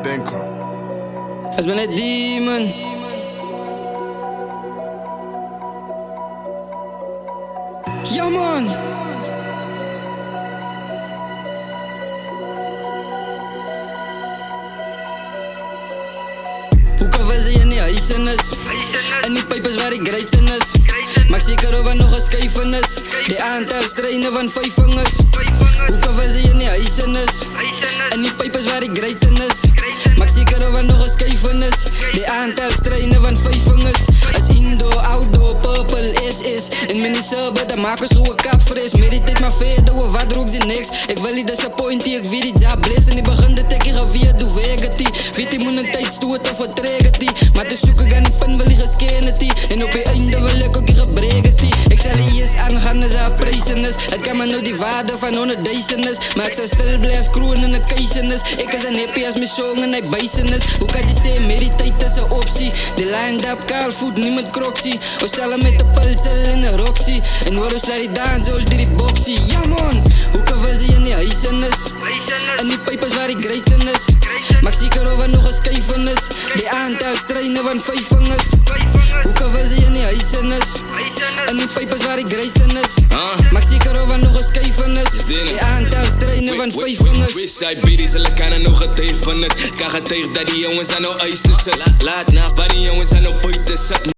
denken. Als ben een demon. Ja man. Hoe kan wel ze je niet eisen is? En die pijp is waar ik great in is. Maak zeker of er nog een schijven is. De aantal strijnen van 5 vingers. Hoe kan wel ze je niet eisen is? En die pijp is waar ik great in is. Maak zeker of er nog een schijven is. De aantal strijnen van 5 vingers. Als Indo, Auto, Purple, is. In mini subben, dan maken ze hoe kap fris. Meditate maar verder, wat rook ze niks. Ik wil niet disappointen, ik weet niet ja bliss. En die begint de tekkie gevierd, doe wegen die. Weet die moet een tijd stoot of vertregen die. Maar te zoeken aan die pin wil ik gescannen die. En op je einde wil ik ook je gebreken die. Ik zal je eerst aangaan als haar prijzen is. Het kan me nou die waarde van 100.000 is. Maar ik zal stil blijven screwen in een keizen is. Ik is een happy als mijn song en hij bijzen is. Hoe kan je zeggen, meditate is een optie. Die lined up, kaal voet, niemand kroksie. We stellen met de pulsel in de roxy. En waarom sla je dan zo die boxie? Ja man, hoe kan wel ze je niet eisen is? En die pijp is waar ik great in is. Maak zeker of er nog een schijven is. Die aantal strijnen van 5 vingers. Hoe kan wel ze je niet eisen is? En die pijp is waar ik great in is. Maak zeker of er nog een schijven is. Die aantal strijnen van 5 vingers. Westside Biddies, hulle kan er nog getuig van het. Kan getuig dat die jongens aan nou eisen zit. Laat na, waar die jongens aan nou buiten zit.